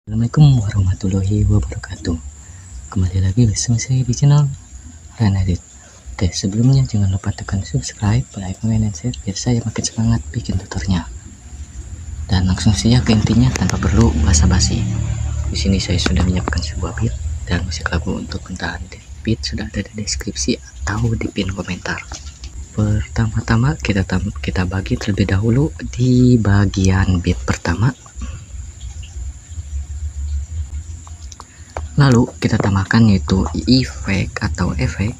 Assalamualaikum warahmatullahi wabarakatuh. Kembali lagi bersama saya di channel Renedit. Oke, sebelumnya jangan lupa tekan subscribe, like, comment, dan share biar saya makin semangat bikin tutornya. Dan langsung saja ke intinya tanpa perlu basa-basi. Di sini saya sudah menyiapkan sebuah beat dan musik lagu untuk pentahan. Beat sudah ada di deskripsi atau di pin komentar. Pertama-tama kita bagi terlebih dahulu di bagian beat pertama. Lalu kita tambahkan yaitu efek atau efek.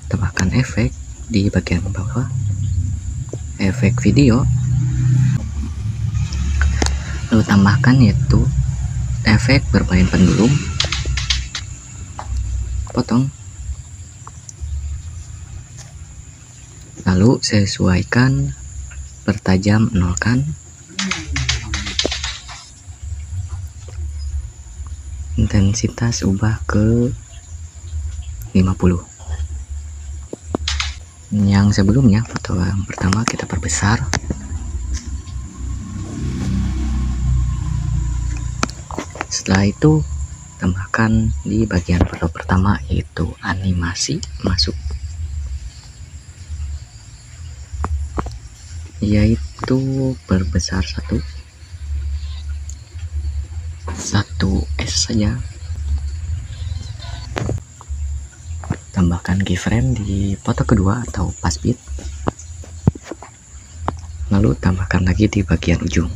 Tambahkan efek di bagian bawah, efek video. Lalu tambahkan yaitu efek bermain pendulum, potong. Lalu sesuaikan, pertajam, nolkan. Intensitas ubah ke 50. Yang sebelumnya, foto yang pertama kita perbesar. Setelah itu tambahkan di bagian foto pertama yaitu animasi masuk, yaitu perbesar 1 S saja. Tambahkan keyframe di foto kedua atau pas beat. Lalu tambahkan lagi di bagian ujung.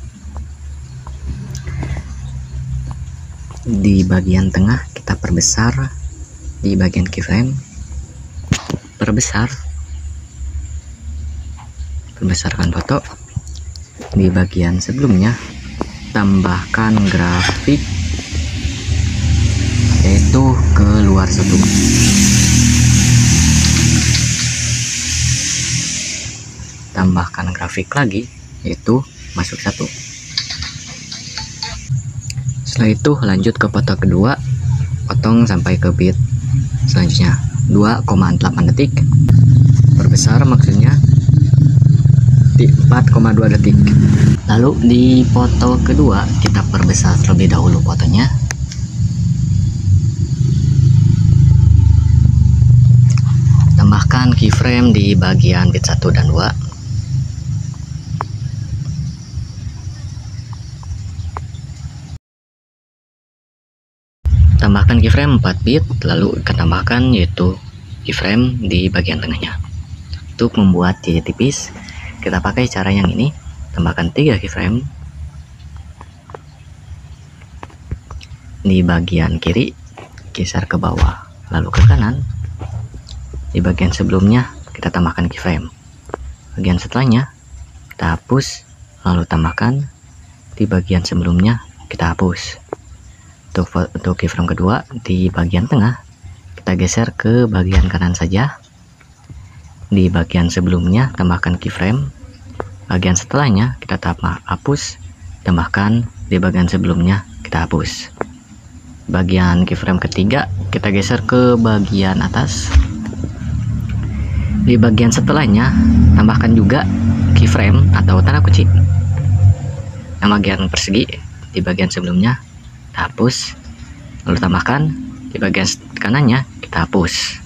Di bagian tengah kita perbesar, di bagian keyframe perbesarkan foto. Di bagian sebelumnya tambahkan grafik yaitu keluar 1. Tambahkan grafik lagi yaitu masuk 1. Setelah itu lanjut ke foto kedua, potong sampai ke beat selanjutnya 2,8 detik, perbesar maksudnya di 4,2 detik. Lalu di foto kedua kita perbesar terlebih dahulu fotonya. Tambahkan keyframe di bagian beat 1 dan 2. Tambahkan keyframe 4 bit, lalu kita tambahkan yaitu keyframe di bagian tengahnya. Untuk membuat jadi tipis, kita pakai cara yang ini. Tambahkan 3 keyframe di bagian kiri, geser ke bawah, lalu ke kanan. Di bagian sebelumnya kita tambahkan keyframe. Bagian setelahnya kita hapus, lalu tambahkan. Di bagian sebelumnya kita hapus. Untuk keyframe kedua di bagian tengah kita geser ke bagian kanan saja. Di bagian sebelumnya tambahkan keyframe. Bagian setelahnya kita hapus, tambahkan. Di bagian sebelumnya kita hapus. Bagian keyframe ketiga kita geser ke bagian atas. Di bagian setelahnya tambahkan juga keyframe atau tanda kunci. Yang bagian persegi di bagian sebelumnya kita hapus, lalu tambahkan. Di bagian kanannya kita hapus,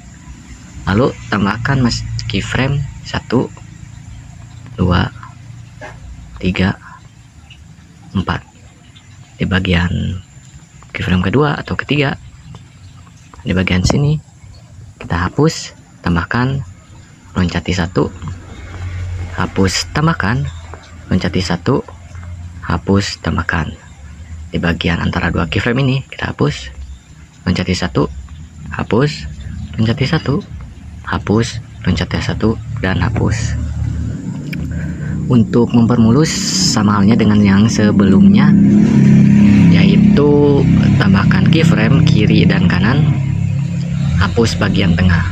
lalu tambahkan keyframe 1, 2, 3, 4 di bagian keyframe kedua atau ketiga. Di bagian sini kita hapus, tambahkan, loncati 1, hapus, tambahkan, loncati 1, hapus, tambahkan. Di bagian antara 2 keyframe ini kita hapus, loncati 1, hapus, loncati 1, hapus, loncati 1, dan hapus. Untuk mempermulus sama halnya dengan yang sebelumnya, yaitu tambahkan keyframe kiri dan kanan, hapus bagian tengah.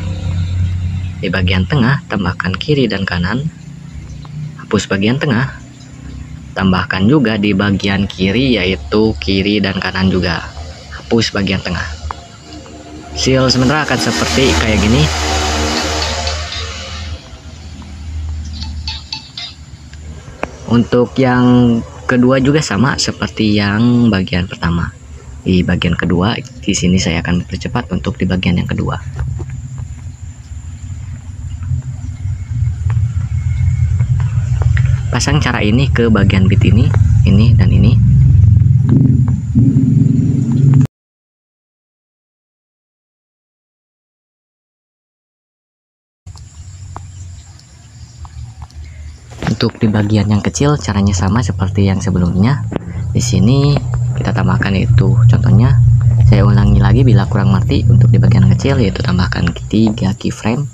Di bagian tengah tambahkan kiri dan kanan, hapus bagian tengah. Tambahkan juga di bagian kiri yaitu kiri dan kanan juga, hapus bagian tengah. Hasil sementara akan seperti kayak gini. Untuk yang kedua juga sama seperti yang bagian pertama. Di bagian kedua, di sini saya akan mempercepat untuk di bagian yang kedua. Pasang cara ini ke bagian bit ini dan ini. Untuk di bagian yang kecil caranya sama seperti yang sebelumnya. Di sini kita tambahkan, itu contohnya saya ulangi lagi bila kurang mengerti. Untuk di bagian kecil yaitu tambahkan 3 keyframe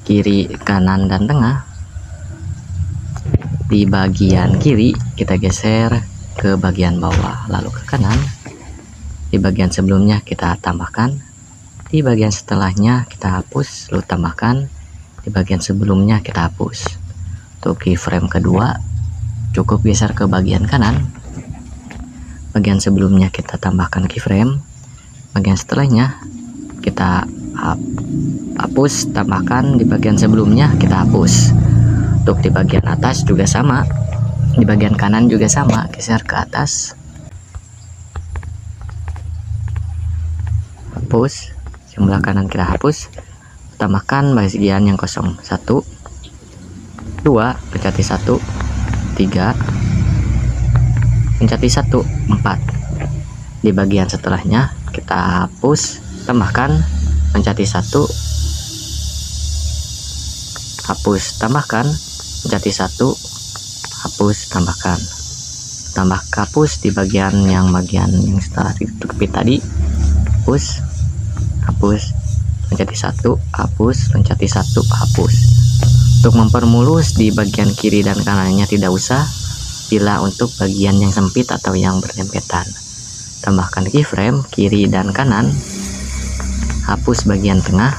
kiri, kanan, dan tengah. Di bagian kiri kita geser ke bagian bawah lalu ke kanan. Di bagian sebelumnya kita tambahkan, di bagian setelahnya kita hapus lalu tambahkan, di bagian sebelumnya kita hapus. Untuk keyframe kedua cukup geser ke bagian kanan, bagian sebelumnya kita tambahkan keyframe, bagian setelahnya kita hapus, tambahkan, di bagian sebelumnya kita hapus. Untuk di bagian atas juga sama, di bagian kanan juga sama, geser ke atas, hapus, sebelah kanan kita hapus, tambahkan bagian yang kosong, 1, 2, pencati 1, 3, pencati 1, 4. Di bagian setelahnya kita hapus, tambahkan, pencati 1, hapus, tambahkan, pencati 1, hapus, tambahkan, hapus. Di bagian yang setelah ditutupi tadi, hapus, pencati 1, hapus, pencati 1, hapus. Untuk mempermulus di bagian kiri dan kanannya tidak usah, bila untuk bagian yang sempit atau yang berdempetan tambahkan keyframe kiri dan kanan, hapus bagian tengah.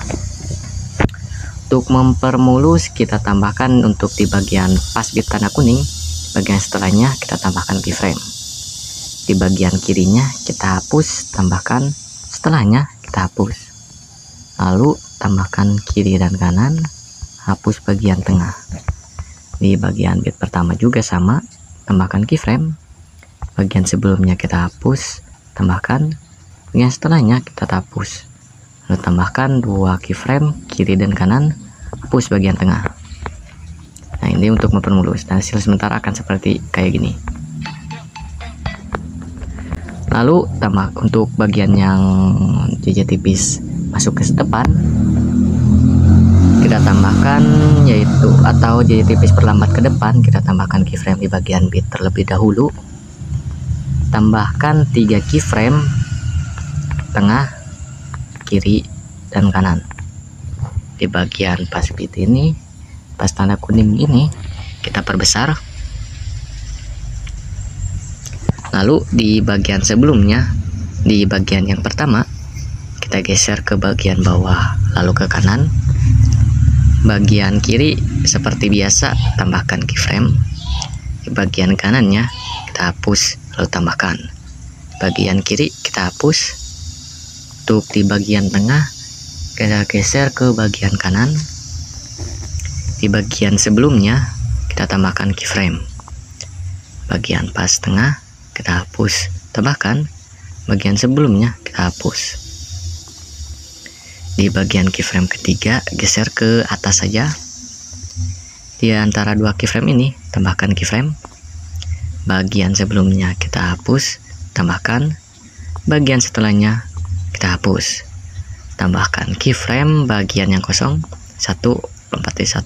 Untuk mempermulus kita tambahkan, untuk di bagian pas bit tanda kuning, bagian setelahnya kita tambahkan keyframe, di bagian kirinya kita hapus, tambahkan, setelahnya kita hapus, lalu tambahkan kiri dan kanan, hapus bagian tengah. Di bagian bit pertama juga sama, tambahkan keyframe, bagian sebelumnya kita hapus, tambahkan, bagian setelahnya kita hapus, lalu tambahkan 2 keyframe kiri dan kanan, hapus bagian tengah. Nah, ini untuk mempermulus, dan hasil sementara akan seperti kayak gini. Lalu tambah untuk bagian yang JJ tipis masuk ke depan, kita tambahkan yaitu, atau JJ tipis perlambat ke depan, kita tambahkan keyframe di bagian bit terlebih dahulu, tambahkan 3 keyframe tengah, kiri, dan kanan. Di bagian pas bit ini, pas tanda kuning ini kita perbesar, lalu di bagian sebelumnya, di bagian yang pertama kita geser ke bagian bawah lalu ke kanan. Bagian kiri seperti biasa tambahkan keyframe, di bagian kanannya kita hapus lalu tambahkan, bagian kiri kita hapus. Untuk di bagian tengah kita geser ke bagian kanan, di bagian sebelumnya kita tambahkan keyframe, bagian pas tengah kita hapus, tambahkan, bagian sebelumnya kita hapus. Di bagian keyframe ketiga geser ke atas saja, di antara 2 keyframe ini tambahkan keyframe, bagian sebelumnya kita hapus, tambahkan, bagian setelahnya kita hapus, tambahkan keyframe bagian yang kosong, 1, lompati 1,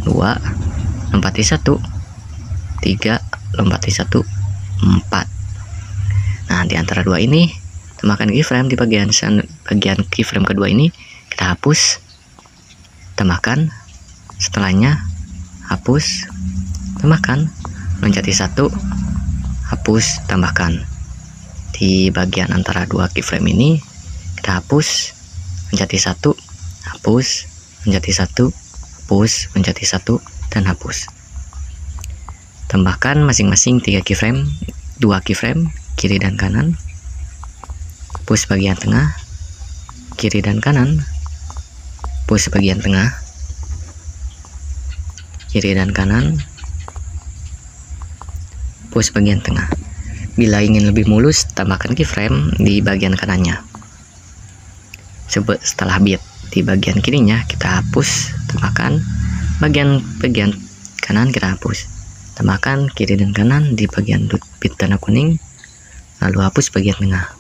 2, lompati 1, 3, lompati 1, 4. Nah, di antara 2 ini tambahkan keyframe, di bagian keyframe kedua ini kita hapus, tambahkan, setelahnya hapus, tambahkan, loncati 1, hapus, tambahkan. Di bagian antara 2 keyframe ini kita hapus, loncati 1, hapus, loncati 1, hapus, loncati 1, dan hapus. Tambahkan masing-masing 3 keyframe, 2 keyframe kiri dan kanan, hapus bagian tengah, kiri dan kanan, hapus bagian tengah, kiri dan kanan, hapus bagian tengah. Bila ingin lebih mulus, tambahkan keyframe di bagian kanannya. Setelah bit di bagian kirinya kita hapus, tambahkan bagian kanan kita hapus, tambahkan kiri dan kanan di bagian bit tanda kuning, lalu hapus bagian tengah.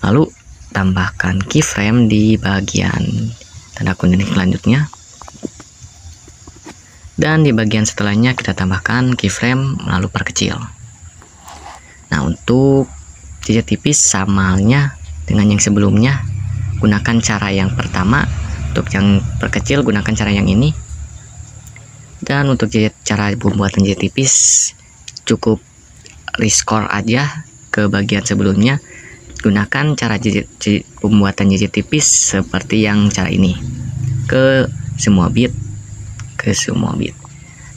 Lalu tambahkan keyframe di bagian tanda kuning selanjutnya, dan di bagian setelahnya kita tambahkan keyframe lalu perkecil. Nah, untuk jejak tipis sama halnya dengan yang sebelumnya, gunakan cara yang pertama. Untuk yang perkecil gunakan cara yang ini, dan untuk cara pembuatan jejak tipis cukup restore aja ke bagian sebelumnya. Gunakan cara pembuatan jejak tipis seperti yang cara ini, ke semua bit.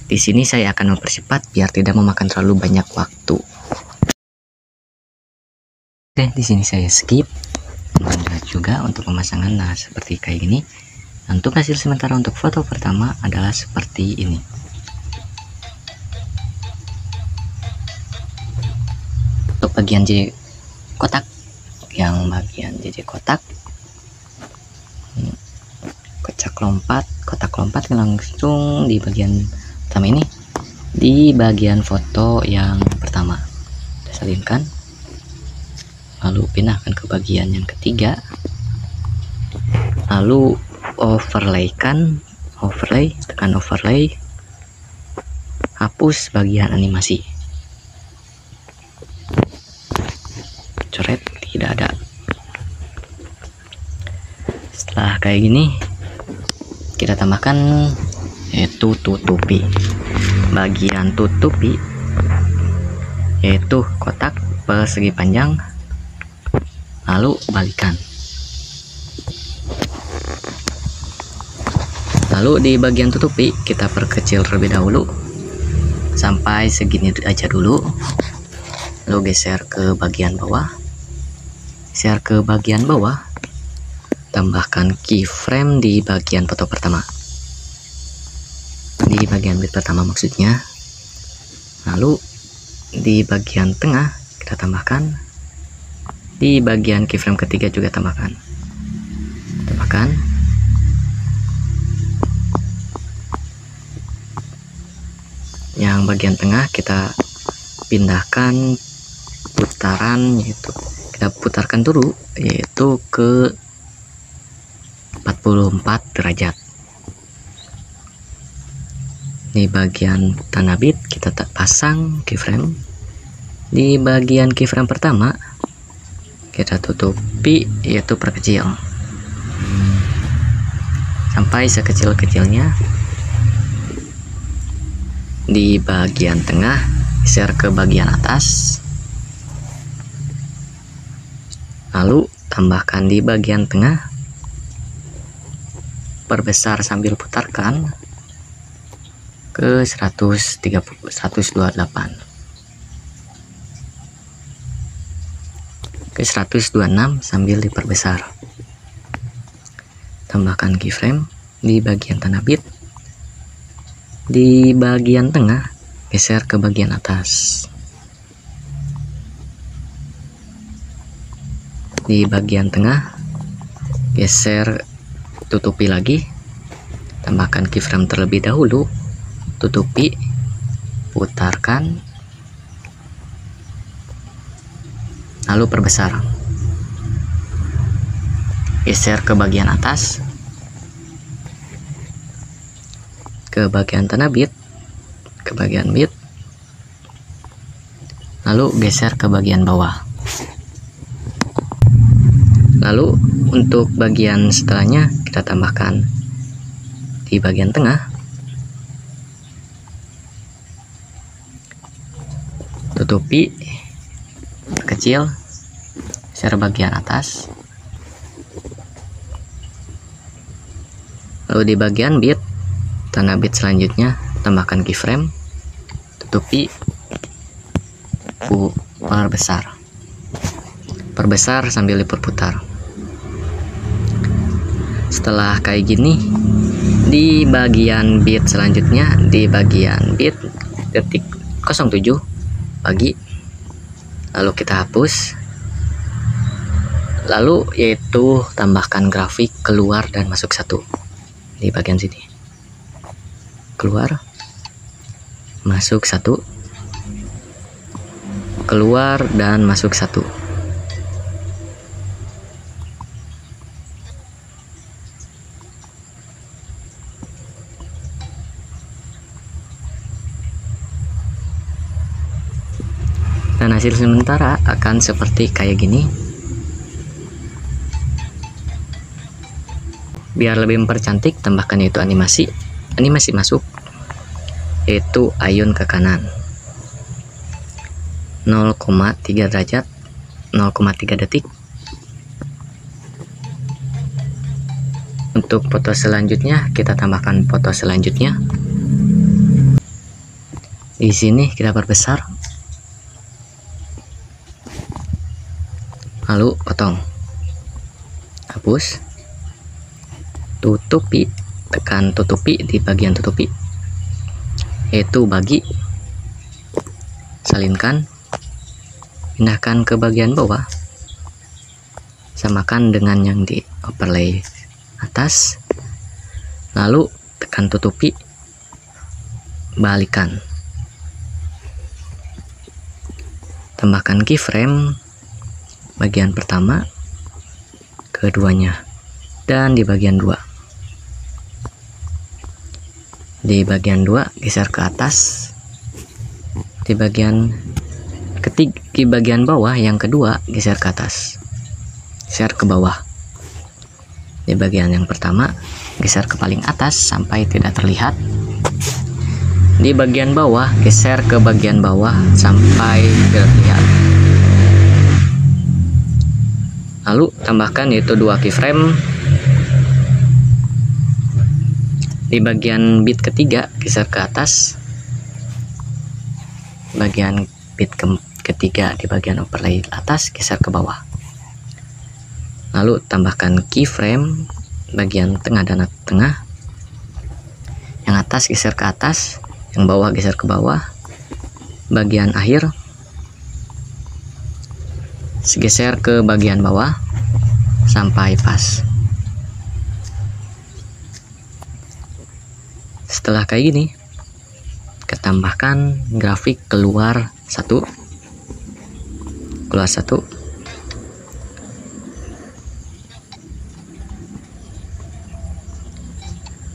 Di sini saya akan mempercepat biar tidak memakan terlalu banyak waktu. Oke, di sini saya skip. Mudah juga untuk pemasangan. Nah, seperti kayak gini. Untuk hasil sementara untuk foto pertama adalah seperti ini. Untuk bagian kotak, kotak lompat langsung di bagian pertama ini, di bagian foto yang pertama kita salinkan, lalu pindahkan ke bagian yang ketiga, lalu tekan overlay, hapus bagian animasi, coret, tidak ada. Setelah kayak gini kita tambahkan yaitu tutupi. Bagian tutupi yaitu kotak persegi panjang, lalu balikan. Lalu di bagian tutupi kita perkecil terlebih dahulu sampai segini aja dulu, lalu geser ke bagian bawah, tambahkan keyframe di bagian foto pertama, di bagian bit pertama maksudnya. Lalu di bagian tengah kita tambahkan, di bagian keyframe ketiga juga tambahkan. Yang bagian tengah kita pindahkan putaran, yaitu kita putarkan dulu yaitu ke 44 derajat. Di bagian tanda bit kita pasang keyframe. Di bagian keyframe pertama kita tutupi yaitu perkecil sampai sekecil-kecilnya. Di bagian tengah geser ke bagian atas, lalu tambahkan di bagian tengah, perbesar sambil putarkan ke 128, ke 126 sambil diperbesar. Tambahkan keyframe di bagian tanda bit. Di bagian tengah geser ke bagian atas. Di bagian tengah geser, tutupi lagi, tambahkan keyframe terlebih dahulu, tutupi, putarkan, lalu perbesar, geser ke bagian atas, ke bagian tanda bit, ke bagian bit, lalu geser ke bagian bawah. Lalu untuk bagian setelahnya kita tambahkan di bagian tengah, tutupi, kecil, geser bagian atas, lalu di bagian bit, tanda bit selanjutnya tambahkan keyframe, tutupi, perbesar sambil diperputar. Setelah kayak gini, di bagian bit selanjutnya, di bagian bit detik 07 bagi, lalu kita hapus, lalu yaitu tambahkan grafik keluar dan masuk satu di bagian sini, keluar masuk satu, keluar dan masuk satu. Dan hasil sementara akan seperti kayak gini. Biar lebih mempercantik, tambahkan yaitu animasi masuk, yaitu ayun ke kanan 0,3 derajat, 0,3 detik. Untuk foto selanjutnya kita tambahkan foto selanjutnya. Di sini kita perbesar, lalu potong, hapus, tutupi, tekan tutupi di bagian tutupi, yaitu bagi, salinkan, pindahkan ke bagian bawah, samakan dengan yang di overlay atas, lalu tekan tutupi, balikan, tambahkan keyframe bagian pertama, keduanya, dan di bagian 2. Di bagian 2 geser ke atas, di bagian ketiga, di bagian bawah yang kedua geser ke atas, geser ke bawah. Di bagian yang pertama geser ke paling atas sampai tidak terlihat. Di bagian bawah geser ke bagian bawah sampai tidak terlihat. Lalu tambahkan yaitu 2 keyframe. Di bagian bit ketiga geser ke atas, bagian bit ketiga di bagian overlay atas geser ke bawah. Lalu tambahkan keyframe bagian tengah dan tengah. Yang atas geser ke atas, yang bawah geser ke bawah. Bagian akhir geser ke bagian bawah sampai pas. Setelah kayak gini, kita tambahkan grafik keluar satu,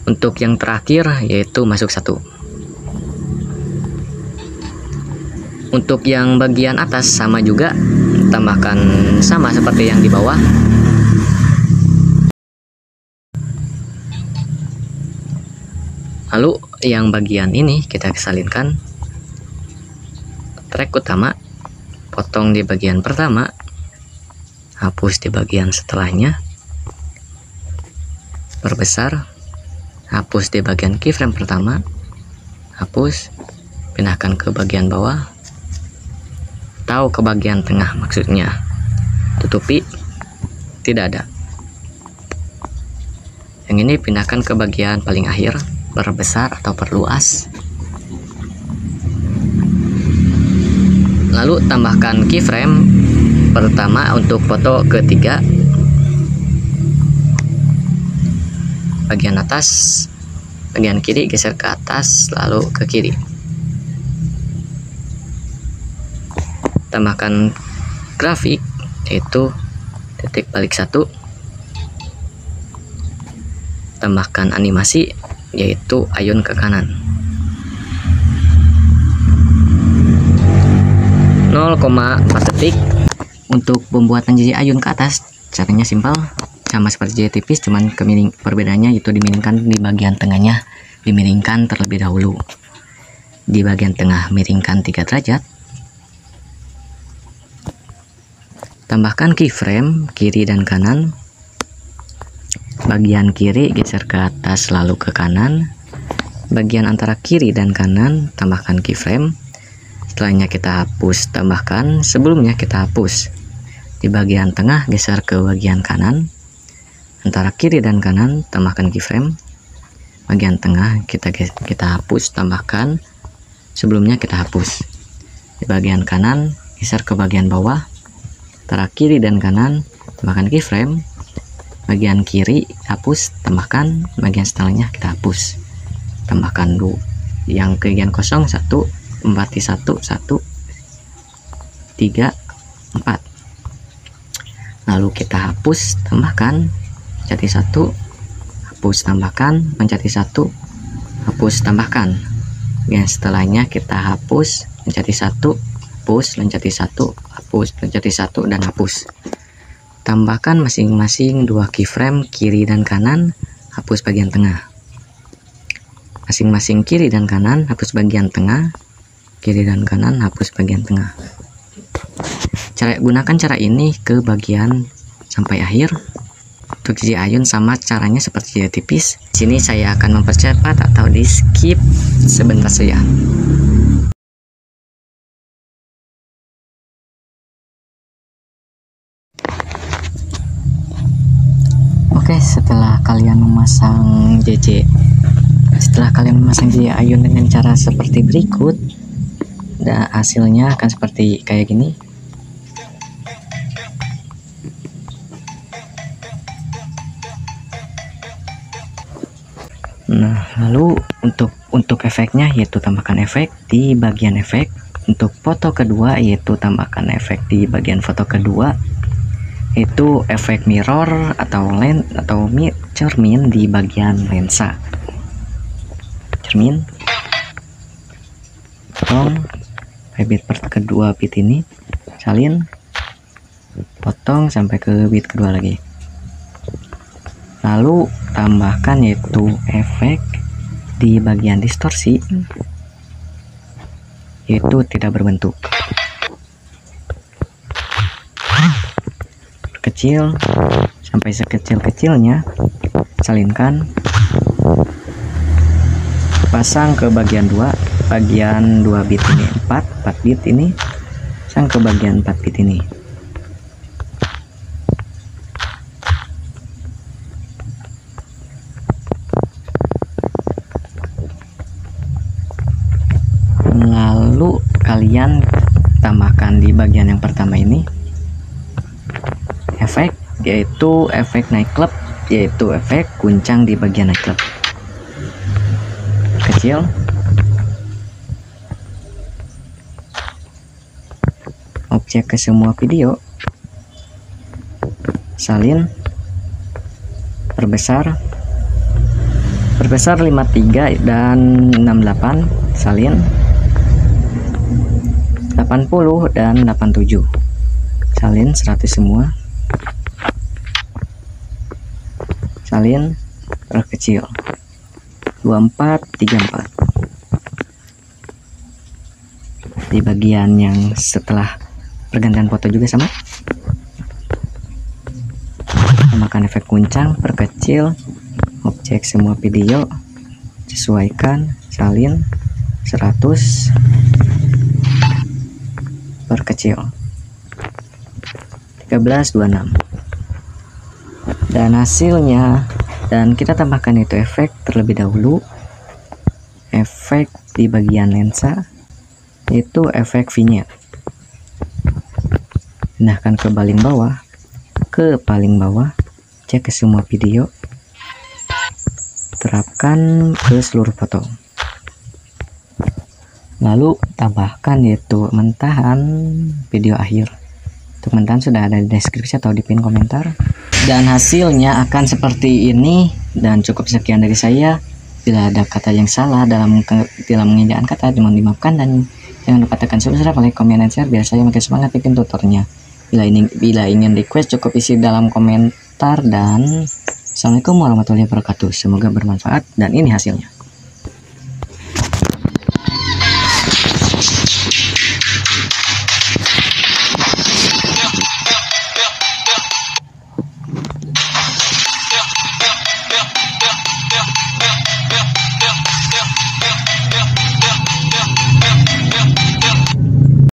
untuk yang terakhir yaitu masuk satu. Untuk yang bagian atas sama juga, tambahkan sama seperti yang di bawah. Lalu yang bagian ini kita salinkan, track utama, potong di bagian pertama, hapus di bagian setelahnya, perbesar, hapus di bagian keyframe pertama, hapus, pindahkan ke bagian bawah atau ke bagian tengah, maksudnya tutupi, tidak ada. Yang ini pindahkan ke bagian paling akhir, perbesar atau perluas, lalu tambahkan keyframe pertama untuk foto ketiga, bagian atas, bagian kiri geser ke atas lalu ke kiri. Tambahkan grafik yaitu titik balik satu, tambahkan animasi yaitu ayun ke kanan 0,4 detik. Untuk pembuatan jari ayun ke atas caranya simpel, sama seperti jari tipis, cuman perbedaannya itu dimiringkan di bagian tengahnya, dimiringkan terlebih dahulu. Di bagian tengah miringkan 3 derajat. Tambahkan keyframe kiri dan kanan. Bagian kiri geser ke atas lalu ke kanan. Bagian antara kiri dan kanan tambahkan keyframe. Setelahnya kita hapus, tambahkan, sebelumnya kita hapus. Di bagian tengah geser ke bagian kanan. Antara kiri dan kanan tambahkan keyframe. Bagian tengah kita hapus, tambahkan, sebelumnya kita hapus. Di bagian kanan geser ke bagian bawah, antara kiri dan kanan tambahkan keyframe. Bagian kiri hapus, tambahkan. Bagian setelahnya kita hapus, tambahkan dulu yang bagian kosong 1, 4 di 1, 1, 3, 4. Lalu kita hapus, tambahkan, jadi 1, hapus, tambahkan, menjadi 1, hapus, tambahkan. Yang setelahnya kita hapus, menjadi 1, hapus, menjadi 1, hapus, menjadi 1, dan hapus. Tambahkan masing-masing 2 keyframe kiri dan kanan, hapus bagian tengah. Masing-masing kiri dan kanan, hapus bagian tengah, kiri dan kanan, hapus bagian tengah. Gunakan cara ini ke bagian sampai akhir. Untuk jadi ayun sama caranya seperti jari tipis. Di sini saya akan mempercepat atau di skip sebentar saja. Oke, setelah kalian memasang JJ ayun dengan cara seperti berikut, dan hasilnya akan seperti kayak gini. Nah, lalu untuk efeknya yaitu tambahkan efek di bagian efek. Untuk foto kedua yaitu tambahkan efek di bagian foto kedua, itu efek mirror atau cermin di bagian lensa. Cermin, potong bit kedua bit ini, salin, potong sampai ke bit kedua lagi. Lalu tambahkan yaitu efek di bagian distorsi, yaitu tidak berbentuk. Kecil sampai sekecil-kecilnya, salinkan, pasang ke bagian 2 bit ini, 4 bit ini, pasang ke bagian 4 bit ini. Lalu kalian tambahkan di bagian yang pertama ini efek, yaitu efek nightclub, yaitu efek guncang di bagian nightclub. Kecil, objek ke semua video, salin, perbesar 53 dan 68, salin 80 dan 87, salin 100 semua, salin, perkecil 24, 34. Di bagian yang setelah pergantian foto juga sama, tambahkan efek guncang, perkecil objek semua video, sesuaikan, salin 100, perkecil 1326, dan hasilnya. Dan kita tambahkan itu efek terlebih dahulu, efek di bagian lensa, yaitu efek vignette. Pindahkan ke paling bawah, cek ke semua video, terapkan ke seluruh foto. Lalu tambahkan yaitu mentahan video akhir. Untuk mentahan sudah ada di deskripsi atau di pin komentar. Dan hasilnya akan seperti ini. Dan cukup sekian dari saya. Bila ada kata yang salah dalam menginjakan kata, mohon dimaafkan, dan jangan lupa tekan subscribe, like, komen, dan share biar saya makin semangat bikin tutornya. Bila ingin request cukup isi dalam komentar. Dan assalamualaikum warahmatullahi wabarakatuh. Semoga bermanfaat, dan ini hasilnya.